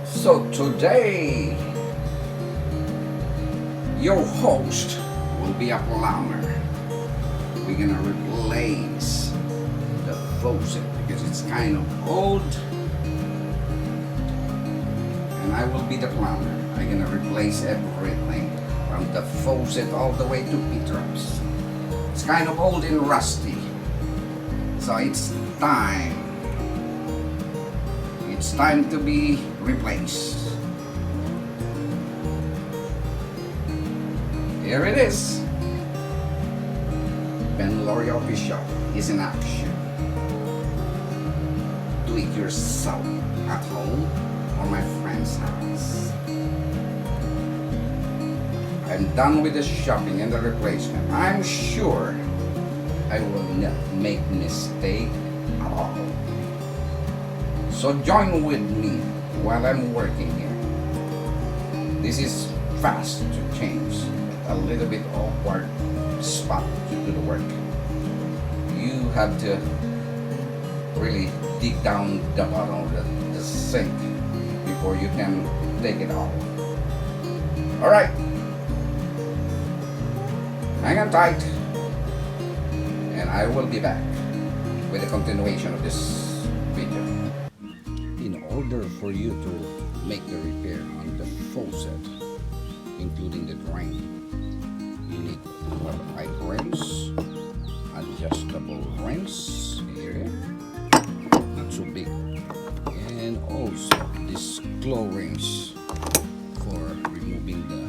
So today, your host will be a plumber. We're gonna replace the faucet because it's kind of old, and I will be the plumber. I'm gonna replace everything from the faucet all the way to Petrops. It's kind of old and rusty, so it's time. It's time to be replaced. Here it is. Ben Laurie Official is in action. Do it yourself at home or my friend's house. I'm done with the shopping and the replacement. I'm sure I will not make mistake at all. So join with me while I'm working here. This is fast to change. A little bit awkward spot to do the work. You have to really dig down the bottom of the sink before you can take it off. Alright. Hang on tight. And I will be back with the continuation of this video. In order for you to make the repair on the faucet, including the drain, you need pipe rims, adjustable rims here, not too big, and also these claw rings for removing the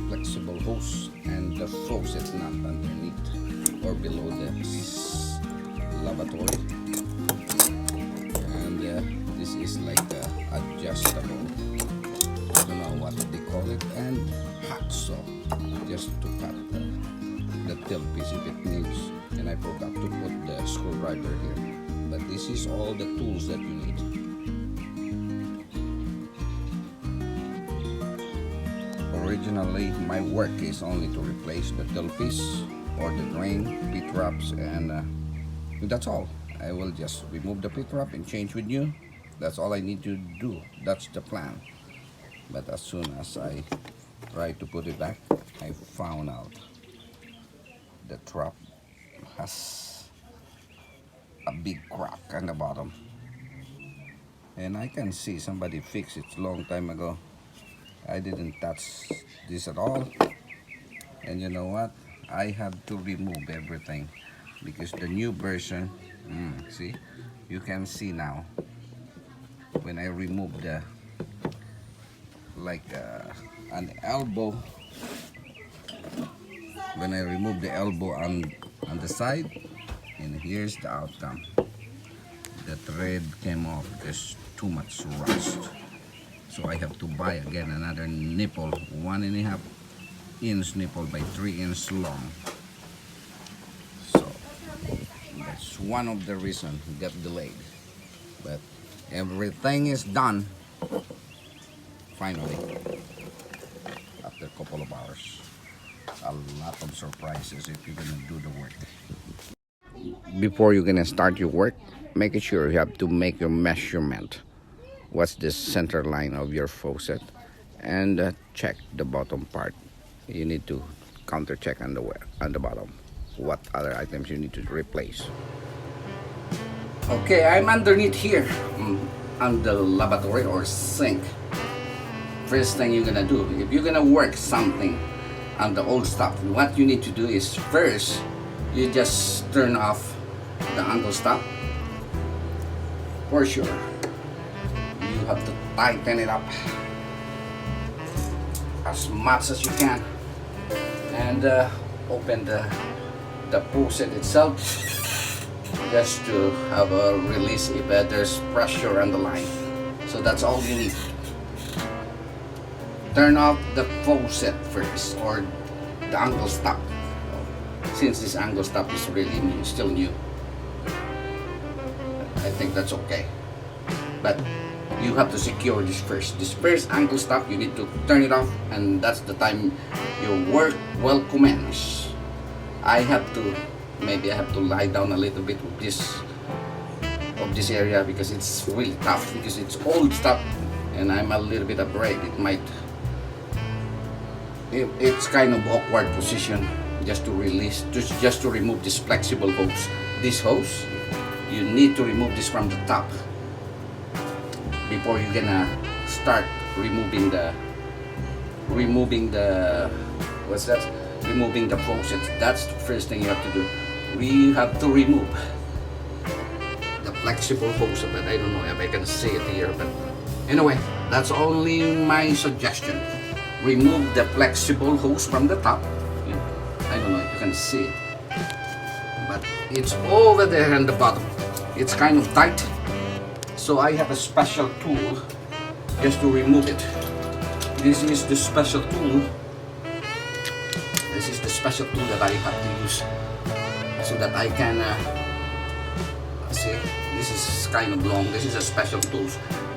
flexible hose and the faucet nut underneath or below the lavatory. And this is like adjustable, I don't know what they call it, and hacksaw just to cut the tailpiece if it needs. And I forgot to put the screwdriver here, but this is all the tools that you need. Originally my work is only to replace the tailpiece or the drain, pit wraps, and that's all. I will just remove the pit wrap and change with new. That's all I need to do. That's the plan. But as soon as I try to put it back, I found out the trap has a big crack on the bottom, and I can see somebody fixed it long time ago. I didn't touch this at all, and you know what, I have to remove everything because the new version, see, you can see now when I remove the like an elbow, when I remove the elbow on the side, and here's the outcome. The thread came off. There's too much rust, so I have to buy again another nipple, 1.5 inch nipple by 3 inch long. So that's one of the reasons it got delayed, but everything is done finally after a couple of hours. A lot of surprises if you're gonna do the work. Before you're gonna start your work, make sure you have to make your measurement. What's the center line of your faucet, and check the bottom part. You need to counter check on the bottom what other items you need to replace. Okay, I'm underneath here on the lavatory or sink. First thing you're gonna do, if you're gonna work something on the old stuff, what you need to do is first you just turn off the angle stop. For sure you have to tighten it up as much as you can, and open the faucet itself just to have a release if there's pressure on the line. So that's all you need. Turn off the faucet first, or the angle stop, since this angle stop is really new, still new. I think that's okay, but you have to secure this first. This first angle stop, you need to turn it off, and that's the time your work will commence. Maybe I have to lie down a little bit with this area because it's really tough, because it's old stuff and I'm a little bit afraid it might, it's kind of awkward position just to release, just to remove this flexible hose. This hose, you need to remove this from the top before you're gonna start removing the what's that? Removing the faucet. That's the first thing you have to do. We have to remove the flexible hose, but I don't know if I can see it here, but anyway, that's only my suggestion. Remove the flexible hose from the top. I don't know if you can see it, but it's over there in the bottom. It's kind of tight, so I have a special tool just to remove it. This is the special tool. This is the special tool that I have to use so that I can see. This is kind of long. This is a special tool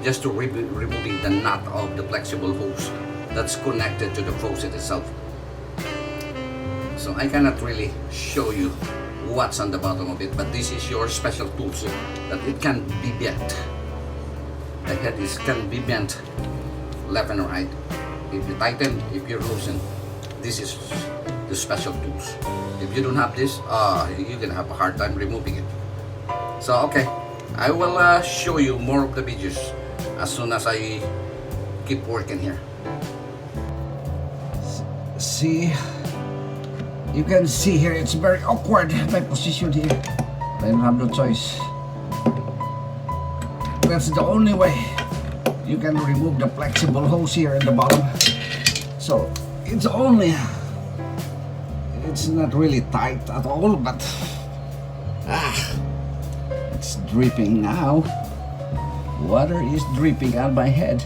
just to removing the nut of the flexible hose that's connected to the faucet itself. So I cannot really show you what's on the bottom of it, but this is your special tool so that it can be bent. The head can be bent left and right. If you tighten, if you loosen, this is the special tools. If you don't have this, you're gonna have a hard time removing it. So okay, I will show you more of the videos as soon as I keep working here. See, you can see here it's very awkward, my position here. I don't have no choice. That's the only way you can remove the flexible hose here in the bottom. So it's not really tight at all, but it's dripping now. Water is dripping on my head.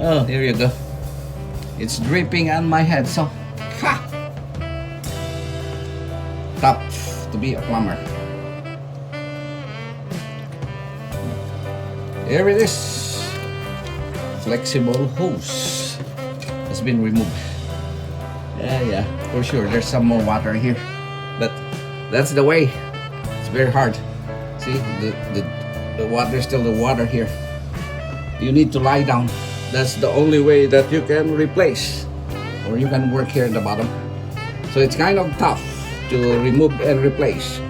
Oh, there you go. It's dripping on my head, so tough to be a plumber. Here it is. Flexible hose has been removed. Yeah, for sure. There's some more water here, but that's the way. It's very hard. See, the water, still the water here. You need to lie down. That's the only way that you can replace, or you can work here in the bottom. So it's kind of tough to remove and replace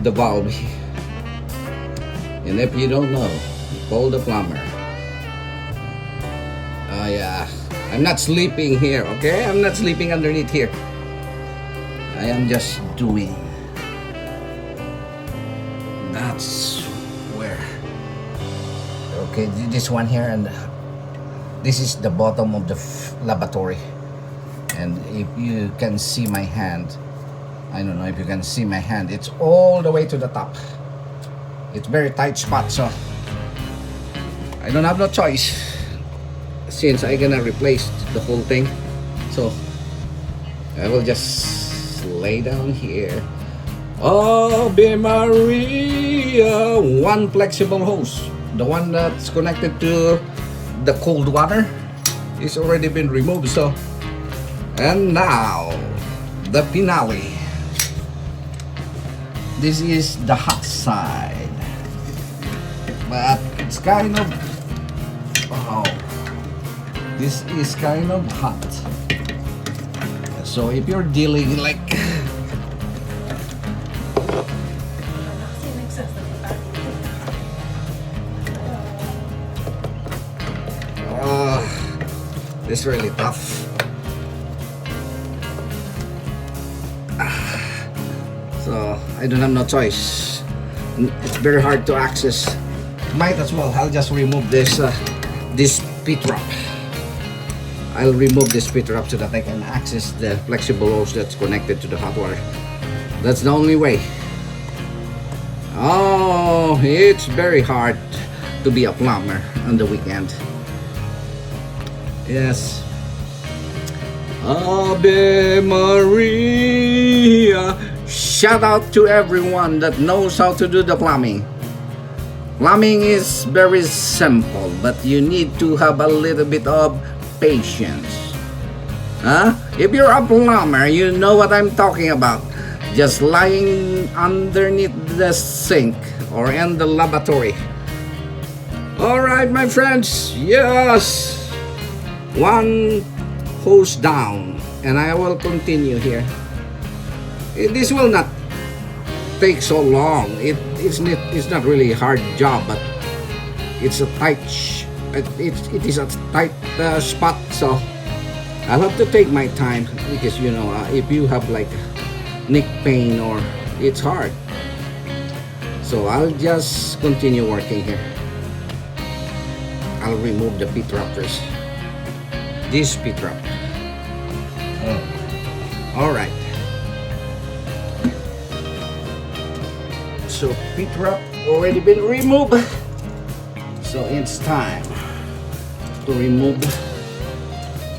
the valve. And if you don't know, call the plumber. Yeah, I'm not sleeping here, okay? I'm not sleeping underneath here. I am just doing. That's where. Okay, this one here, and this is the bottom of the lavatory. And if you can see my hand, I don't know if you can see my hand, it's all the way to the top. It's very tight spot, so I don't have no choice since I'm gonna replace the whole thing. So I will just lay down here. Ave Maria! One flexible hose, the one that's connected to the cold water, is already been removed. So, and now the finale. This is the hot side, but it's kind of, this is kind of hot. So if you're dealing like this is really tough. So I don't have no choice. It's very hard to access. Might as well, I'll just remove this this pit wrap. I'll remove this pit wrap so that I can access the flexible hose that's connected to the hot water. That's the only way. Oh, it's very hard to be a plumber on the weekend. Yes. Ave Maria. Shout out to everyone that knows how to do the plumbing. Plumbing is very simple, but you need to have a little bit of patience. If you're a plumber, you know what I'm talking about. Just lying underneath the sink or in the lavatory. All right, my friends. Yes, one hose down, and I will continue here. This will not take so long. It's not really a hard job, but it's a tight it is a tight spot, so I'll have to take my time, because if you have like neck pain, or it's hard, so I'll just continue working here. I'll remove the pit wrap first. This pit wrap. All right. So pit wrap already been removed. So it's time to remove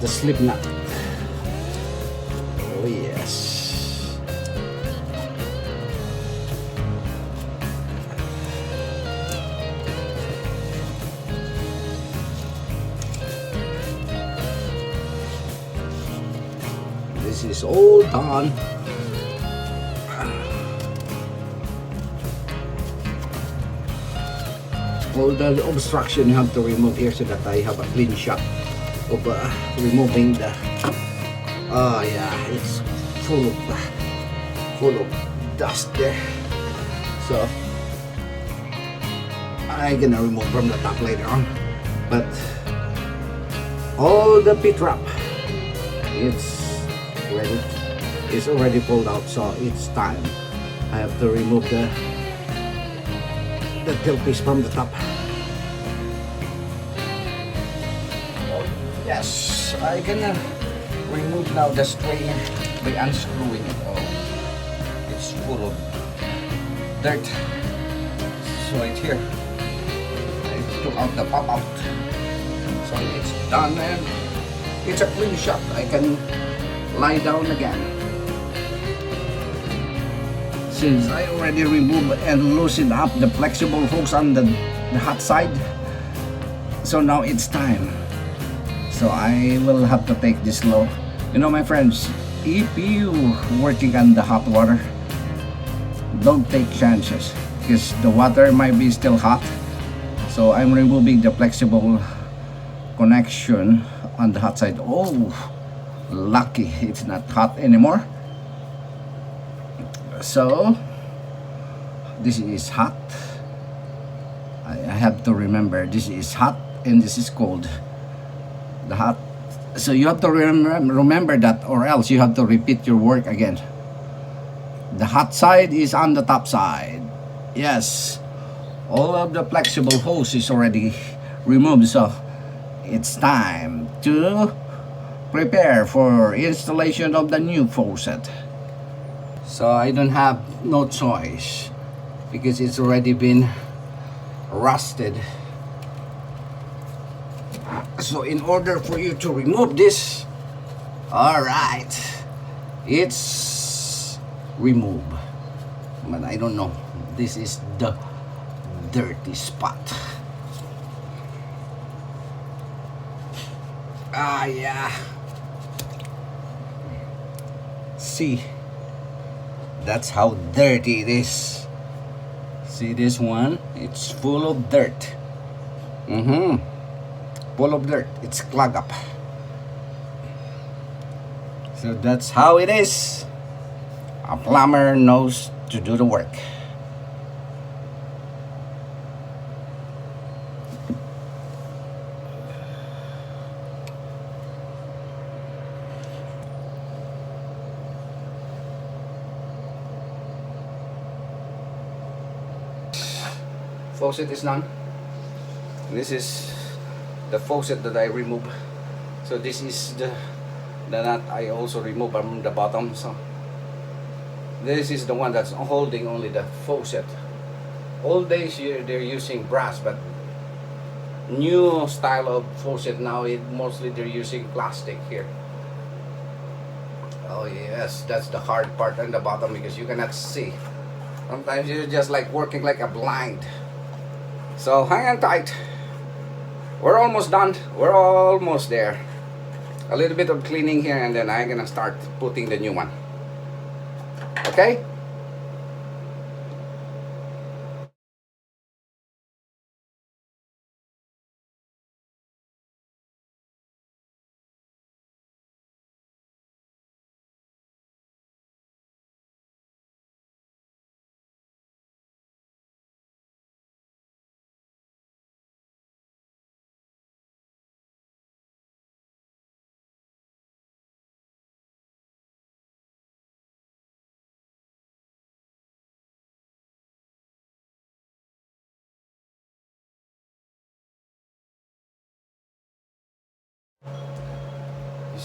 the slip knot. Oh yes. This is all done. All the obstruction you have to remove here, so that I have a clean shot of removing the yeah, it's full of dust there, so I'm gonna remove from the top later on. But all the pit wrap, it's already pulled out, so it's time. I have to remove the tailpiece from the top. Yes, I can remove now the strain by unscrewing it. Oh, it's full of dirt, so it's here. I took out the pop out, so it's done, and it's a clean shot. I can lie down again, since I already removed and loosened up the flexible hose on the hot side. So now it's time. So I will have to take this slow. My friends, if you working on the hot water, don't take chances, because the water might be still hot. So I'm removing the flexible connection on the hot side. Oh, lucky it's not hot anymore. So this is hot. I have to remember, this is hot and this is cold. The hot, so you have to remember that, or else you have to repeat your work again. The hot side is on the top side. Yes, all of the flexible hose is already removed, so it's time to prepare for installation of the new faucet. So I don't have no choice, because it's already been rusted. So in order for you to remove this, all right, it's removed. But I don't know, this is the dirty spot. Yeah. See, that's how dirty it is. See this one? It's full of dirt. Full of dirt. It's clogged up. So that's how it is. A plumber knows to do the work. Faucet is done. This is the faucet that I remove. So this is the nut I also remove from the bottom. So this is the one that's holding only the faucet. Old days they're using brass, but new style of faucet now, mostly they're using plastic here. Oh yes, that's the hard part on the bottom, because you cannot see. Sometimes you're just like working like a blind. So hang on tight. We're almost done. We're almost there. A little bit of cleaning here, and then I'm gonna start putting the new one. Okay?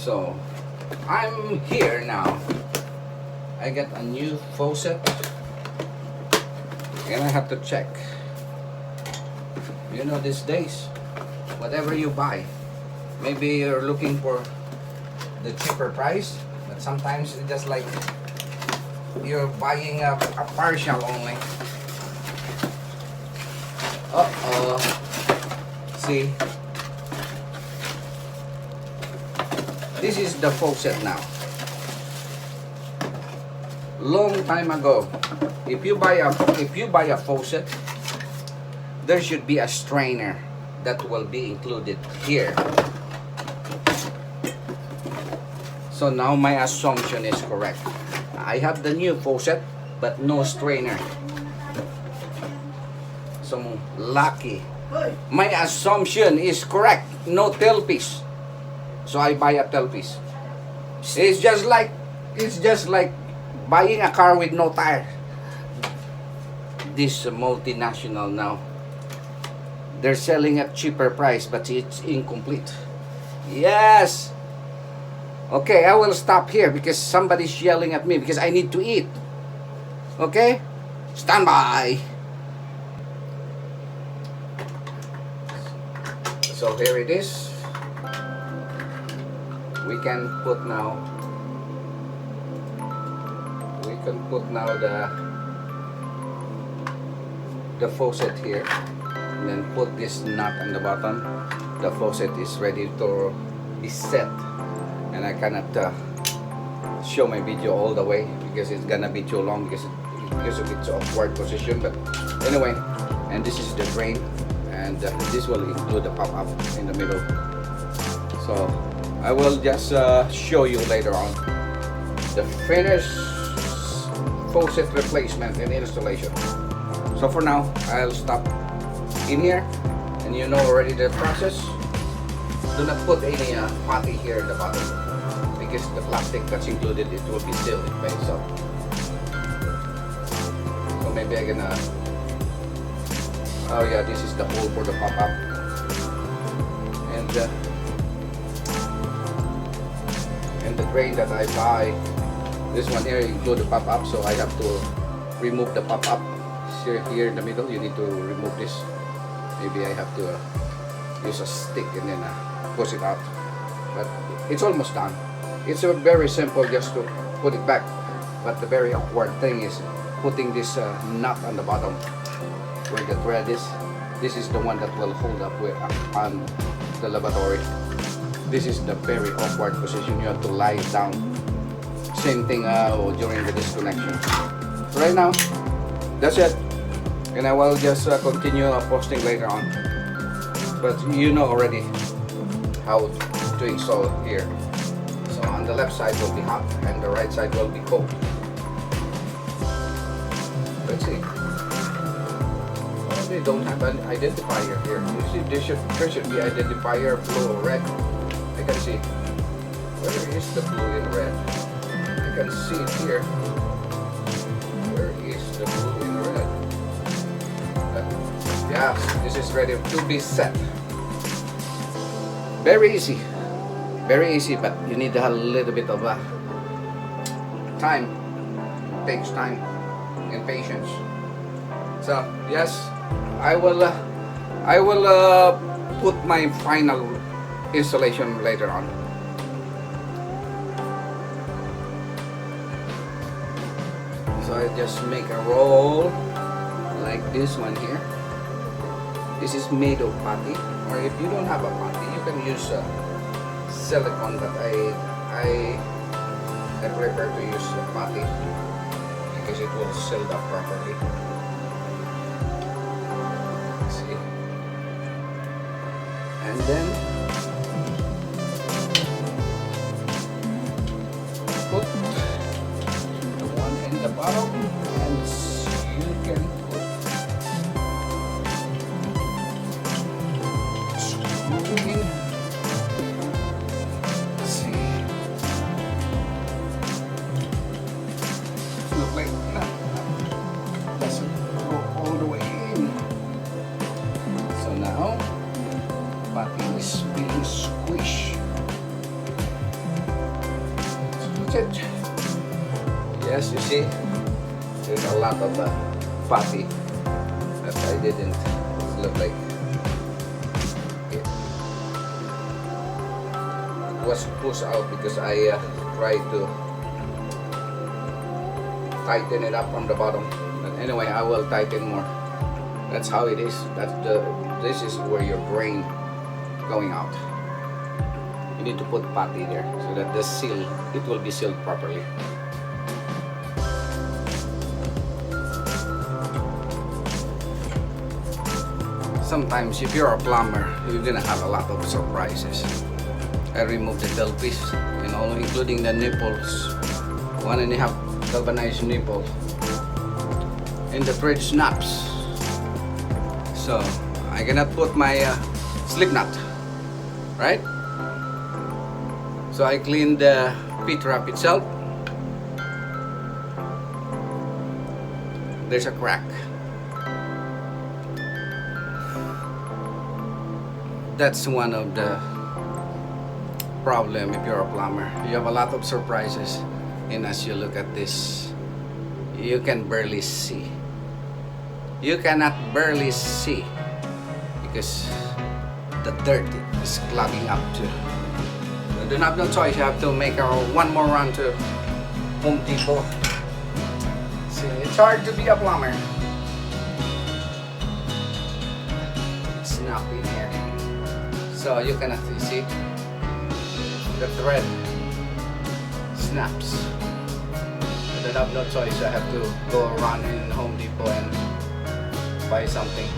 So I'm here now. I got a new faucet and I have to check. You know, these days, whatever you buy, maybe you're looking for the cheaper price, but sometimes it's just like you're buying a partial only. Uh-oh. See? This is the faucet now. Long time ago, if you buy a faucet, there should be a strainer that will be included here. So now my assumption is correct. I have the new faucet, but no strainer. So lucky. My assumption is correct. No tailpiece. So I buy a tailpiece. It's just like buying a car with no tire. This multinational now, they're selling at cheaper price, but it's incomplete. Yes. Okay, I will stop here because somebody's yelling at me because I need to eat. Okay? Stand by. So here it is. We can put now the faucet here, and then put this nut on the bottom. The faucet is ready to be set, and I cannot show my video all the way because it's gonna be too long because of its awkward position. But anyway, and this is the drain, and this will include the pop-up in the middle. So I will just show you later on the finished faucet replacement and installation. So for now, I'll stop in here, and you know already the process. Do not put any putty here in the bottom because the plastic that's included, it will be sealed in place. So maybe I'm gonna, oh yeah, this is the hole for the pop-up, and the drain that I buy, this one here include the pop-up, so I have to remove the pop-up here in the middle. You need to remove this. Maybe I have to use a stick and then push it out, but it's almost done. It's very simple just to put it back, but the very awkward thing is putting this nut on the bottom where the thread is. This is the one that will hold up on the lavatory. This is the very awkward position. You have to lie down. Same thing during the disconnection. So right now, that's it. And I will just continue posting later on. But you know already how to install it here. So on the left side will be hot and the right side will be cold. Let's see. They don't have an identifier here. You see, there should be identifier blue or red. I can see. Where is the blue and red? I can see it here. Where is the blue and red? Yeah, this is ready to be set. Very easy. Very easy, but you need a little bit of time. It takes time and patience. So yes, I will put my final installation later on. So I just make a roll like this one here. This is made of putty, or if you don't have a putty, you can use silicone, but I prefer to use putty because it will seal up properly. See, and then put the one in the bottom, and you can put screw in. See, look like that doesn't go all the way in. So now putty is you see, there's a lot of putty that I didn't look like it was pushed out because I tried to tighten it up from the bottom. But anyway, I will tighten more. That's how it is. This is where your drain going out. You need to put putty there so that the seal, it will be sealed properly. Sometimes if you're a plumber, you're gonna have a lot of surprises. I removed the tailpiece, including the nipples, 1.5 galvanized nipple, and the thread snaps. So I cannot put my slip knot, right? So I cleaned the P-trap itself. There's a crack. That's one of the problem if you're a plumber. You have a lot of surprises, and as you look at this, you can barely see. You cannot barely see because the dirt is clogging up too. You don't have no choice. You have to make one more run to Home Depot. See, it's hard to be a plumber. It's not in here. So you cannot see the thread snaps. I don't have no choice. I have to go around in Home Depot and buy something.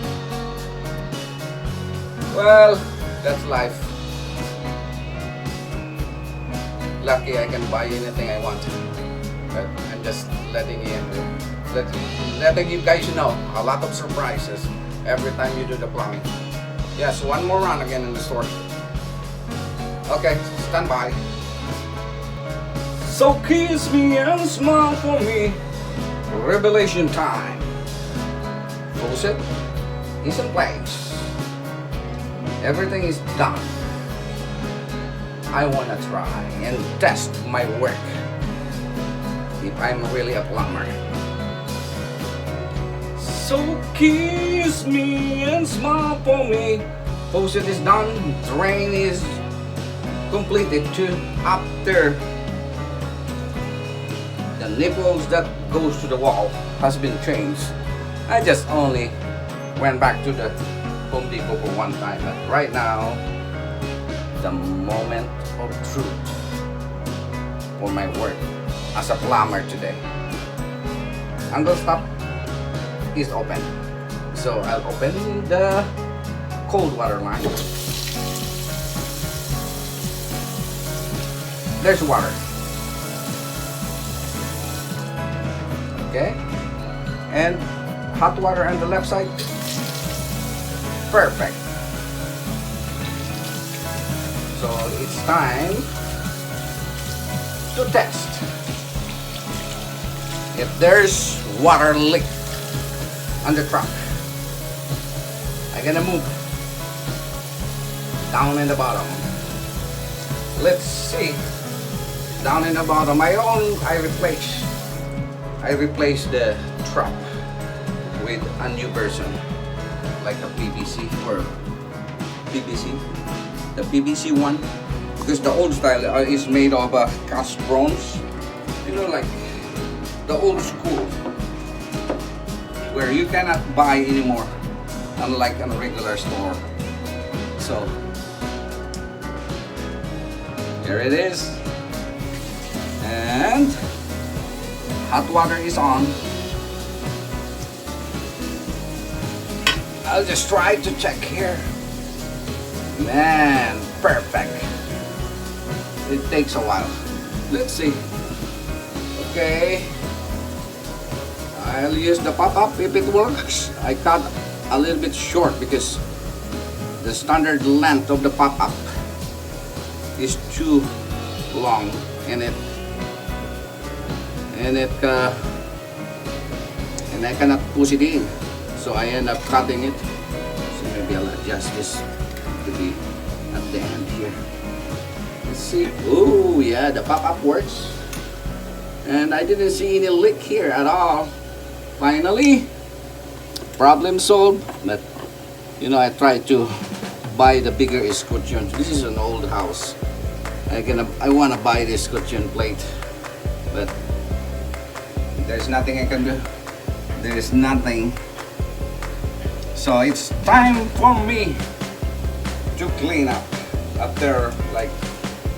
Well, that's life. Lucky I can buy anything I want. But I'm just letting you guys know a lot of surprises every time you do the plumbing. Yes, one more run again in the store. Okay, stand by. So kiss me and smile for me. Revelation time. Faucet is in place. Everything is done. I wanna try and test my work if I'm really a plumber. So kiss me and smile for me. Faucet is done. Drain is completed too. After the nipples that goes to the wall has been changed, I just only went back to the Home Depot for one time. But right now, the moment of truth for my work as a plumber today. Angle stop is open. So I'll open the cold water line. There's water. Okay. And hot water on the left side. Perfect. So it's time to test if there's water leak on the truck. I'm gonna move down in the bottom. Let's see. Down in the bottom, I replaced the trap with a new version, like a PVC or PVC, the PVC one, because the old style is made of cast bronze, like the old school, where you cannot buy anymore, unlike a regular store. So here it is, and hot water is on. I'll just try to check here. Man, perfect. It takes a while. Let's see. Okay, I'll use the pop-up if it works. I cut a little bit short because the standard length of the pop-up is too long, and I cannot push it in, so I end up cutting it. So maybe I'll adjust this to be at the end here. Let's see. Oh yeah, the pop-up works. And I didn't see any leak here at all. Finally, problem solved. But you know, I tried to buy the bigger escutcheon. This is an old house. I wanna buy the escutcheon plate, but there's nothing I can do. There is nothing. So it's time for me to clean up after like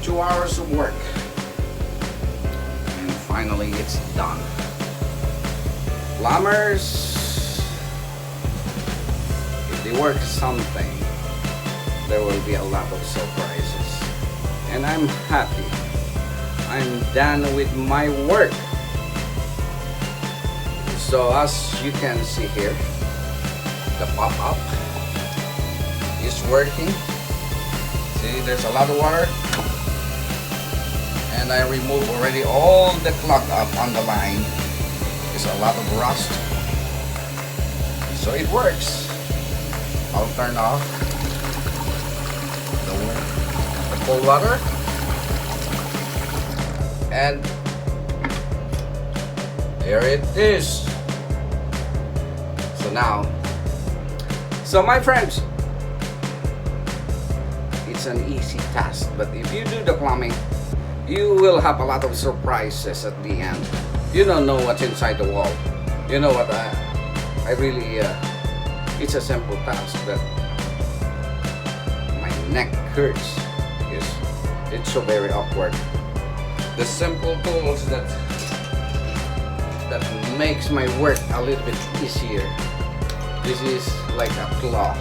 2 hours of work. And finally it's done. Plumbers, if they work something, there will be a lot of surprises. And I'm happy. I'm done with my work. So as you can see here, the pop-up is working. See, there's a lot of water. And I removed already all the clog up on the line. There's a lot of rust. So it works. I'll turn off the cold water. And here it is. So my friends, it's an easy task, but if you do the plumbing, you will have a lot of surprises at the end. You don't know what's inside the wall. You know what, I really, it's a simple task, but my neck hurts. It's so very awkward. The simple tools that makes my work a little bit easier. This is like a claw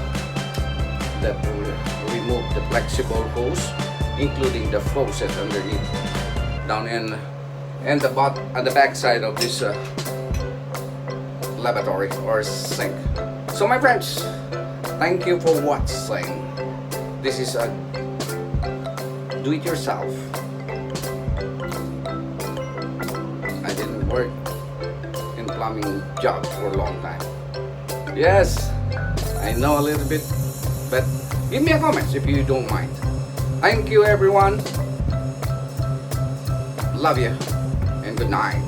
that will remove the flexible hose, including the faucet underneath, down in and at the back side of this lavatory or sink. So my friends, thank you for watching. This is a do-it-yourself. I didn't work in plumbing job for a long time. Yes, I know a little bit, but give me a comment if you don't mind. Thank you everyone. Love you and good night.